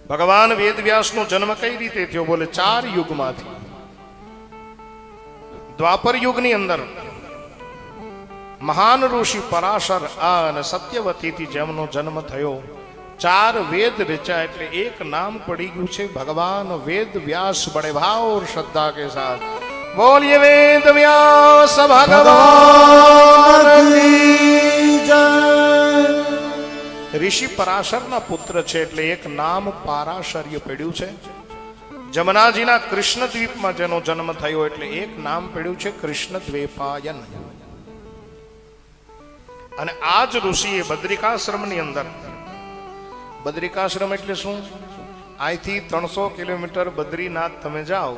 ભગવાન વેદવ્યાસનો જન્મ કઈ રીતે થયો? બોલે 4 યુગમાંથી. દ્વાપર યુગની અંદર મહાન ઋષિ પરાશર અને સત્યવતીથી જેમનો જન્મ થયો, 4 વેદ રચ્યા એટલે એક નામ પડી ગયું છે ભગવાન વેદ વ્યાસ. બड़े भाव और श्रद्धा के साथ बोलिए वेद व्यास भगवान की जय. ઋષિ પરાશરના પુત્ર છે એટલે એક નામ પારાશર્ય પડ્યું છે. જમનાજીના કૃષ્ણ દ્વીપમાં જેનો જન્મ થયો એટલે એક નામ પડ્યું છે કૃષ્ણ દ્વૈપાયન. અને આ જ ઋષિએ બદ્રિકાશ્રમની અંદર, બદ્રિકાશ્રમ એટલે શું? અહીંથી 300 કિલોમીટર બદ્રીનાથ તમે જાઓ,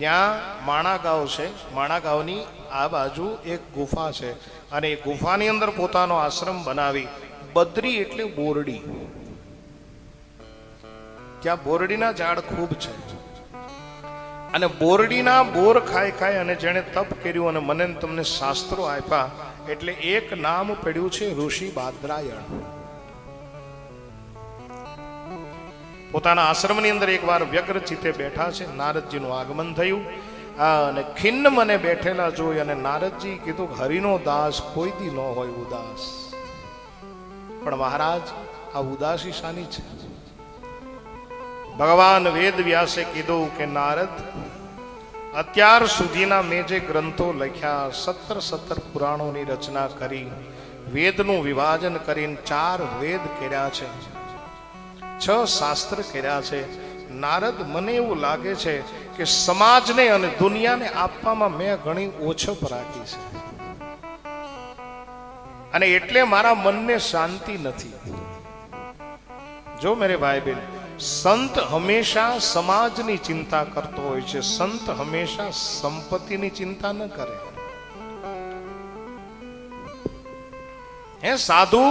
ત્યાં માણાગાંવ છે, માણાગાંવની આ બાજુ એક ગુફા છે અને એ ગુફાની અંદર પોતાનો આશ્રમ બનાવી. બદ્રી એટલે બોરડી, ત્યાં બોરડીના ઝાડ ખૂબ છે અને બોરડીના બોર ખાઈ ખાઈ અને જેણે તપ કર્યું અને મને તમને શાસ્ત્રો આપ્યા એટલે એક નામ પડ્યું છે ઋષિ બાદરાયણ. પોતાના આશ્રમની અંદર એકવાર વ્યગ્ર ચિત્તે બેઠા છે, નારદજીનું આગમન થયું અને ખિન્ન મને બેઠેલા જોઈ અને નારદજી કીધું હરિનો દાસ કોઈ દી ન હોય ઉદાસ. પણ મહારાજ આ ઉદાસી શાની છે? ભગવાન વેદ વ્યાસે કીધું કે નારદ, અત્યાર સુધીના મેં જે ગ્રંથો લખ્યા, 17 પુરાણોની રચના કરી, વેદનું વિભાજન કરીને 4 વેદ કર્યા છે, 6 શાસ્ત્ર કર્યા છે. નારદ, મને એવું લાગે છે કે સમાજને અને દુનિયાને આપવામાં મેં ઘણી ઓછપ રાખી છે અને એટલે મારા મનને શાંતિ નથી. જો મેરે ભાઈ બહેન, સંત હંમેશા સમાજની ચિંતા કરતો હોય છે, સંત હંમેશા સંપત્તિની ચિંતા ન કરે. હે સાધુ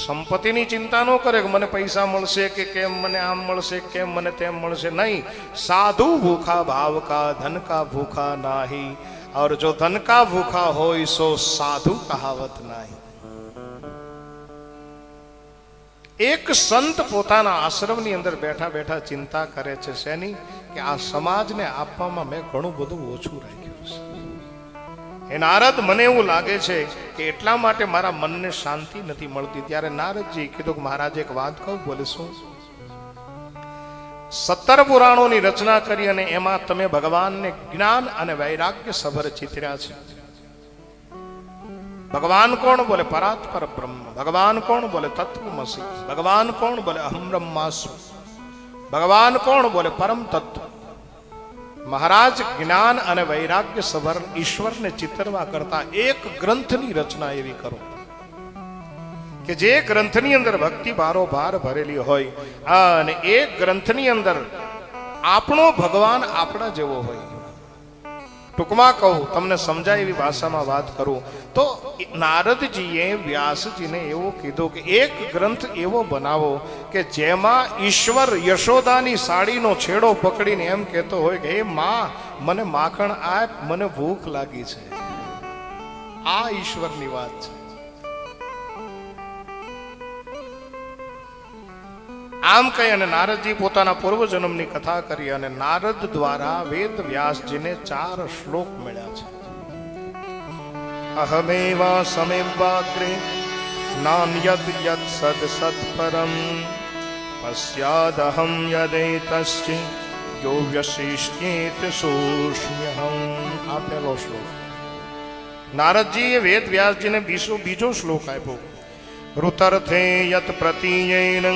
સંપત્તિની ચિંતા ન કરે કે મને પૈસા મળશે કે કેમ મને આમ મળશે, કેમ મને તેમ મળશે. નહીં, સાધુ ભૂખા ભાવ કા ધન કા ભૂખા નાહી, और जो धन का भूखा हो सो साधु कहावत नहीं. એક સંત પોતાના આશ્રમની અંદર બેઠા બેઠા ચિંતા કરે છે શેની? કે આ સમાજને આપવામાં મેં ઘણું બધું ઓછું રાખ્યું છે. એ નારદ, મને એવું લાગે છે કે એટલા માટે મારા મનને શાંતિ નથી મળતી. ત્યારે નારદજી કીધું કે મહારાજ એક વાત કહું. બોલે શું? 17 પુરાણોની રચના કરી અને એમાં તમે ભગવાનને જ્ઞાન અને વૈરાગ્ય સભર ચિતર્યા છે. ભગવાન કોણ? બોલે પરાત્પર બ્રહ્મ. ભગવાન કોણ? બોલે તત્વમસી. ભગવાન કોણ? બોલે અહમ બ્રહ્માસ્મિ. ભગવાન કોણ? બોલે પરમ તત્વ. મહારાજ, જ્ઞાન અને વૈરાગ્ય સભર ઈશ્વરને ચિતરવા કરતા એક ગ્રંથની રચના એવી કરો કે જે ગ્રંથની અંદર ભક્તિ ભારોભાર ભરેલી હોય અને એ ગ્રંથની અંદર આપણો ભગવાન આપણા જેવો હોય. ટૂંકમાં કહું, તમને સમજાય એવી ભાષામાં વાત કરું તો નારદજીએ વ્યાસજીને એવું કીધું કે એક ગ્રંથ એવો બનાવો કે જેમાં ઈશ્વર યશોદાની સાડીનો છેડો પકડીને એમ કહેતો હોય કે હે માં, મને માખણ આપ, મને ભૂખ લાગી છે. આ ઈશ્વરની વાત છે. આમ કહી અને નારદજી પોતાના પૂર્વજન્મની કથા કરી અને નારદ દ્વારા વેદ વ્યાસજીને 4 શ્લોક મળ્યા છે. અહમેવા સમેવાગ્રે નાન્યદ યદ સદ સત્પરમ પશ્યાદહમ યદેતસ્ય યો વ્યશિષ્યેત સૂક્ષ્મ્યહમ. આ પહેલો શ્લોક. નારદજીએ વેદ વ્યાસજીને બીજો શ્લોક આપ્યો. ઋતર્થે યત પ્રતીયેન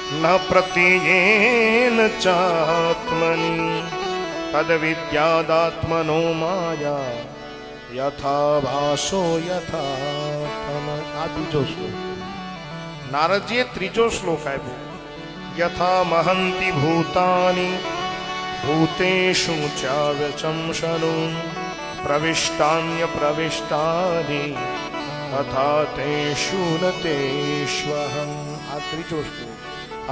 ન પ્રતીયેન ચાત્મની તદ વિદ્યાદાત્મનો માયા યથા ભાસો યથા તમ. આ બીજો શ્લોક. નારદજીએ ત્રીજો શ્લોક આપ્યો. યથા મહંતિ ભૂતાની ભૂતેષુ ચાવ્યચંશનુ પ્રવિષ્ટાન્ય પ્રવિષ્ટાની તથા તેષુ ન તેષ્વહં. આ ત્રીજો શ્લોક.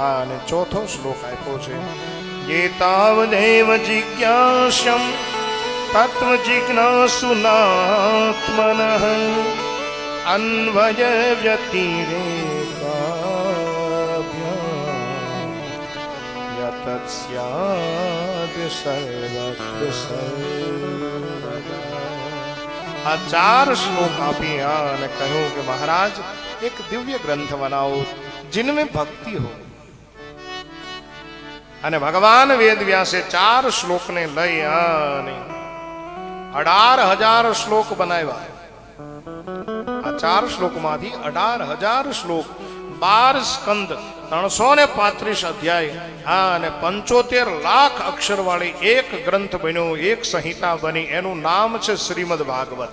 અને ચોથો શ્લોક આપ્યો છે. એતાવદેવ જિજ્ઞાસ્યમ તત્વ જિજ્ઞાસુનાત્મનઃ અન્વય વ્યતિરેકાભ્યામ. સ્યાદ સર્વત્ર સર્વદા. આ 4 શ્લોક આપી અને કહ્યું કે મહારાજ એક દિવ્ય ગ્રંથ બનાવો जिनमें भक्ति हो. અને ભગવાન વેદ વ્યાસે 4 શ્લોક ને લઈ અને 18,000 શ્લોક બનાવ્યા. આ 4 શ્લોકમાંથી 18,000 શ્લોક, 12 સ્કંદ, 335 અધ્યાય અને 75 લાખ અક્ષર વાળી એક ગ્રંથ બન્યો, એક સંહિતા બની. એનું નામ છે શ્રીમદ ભાગવત.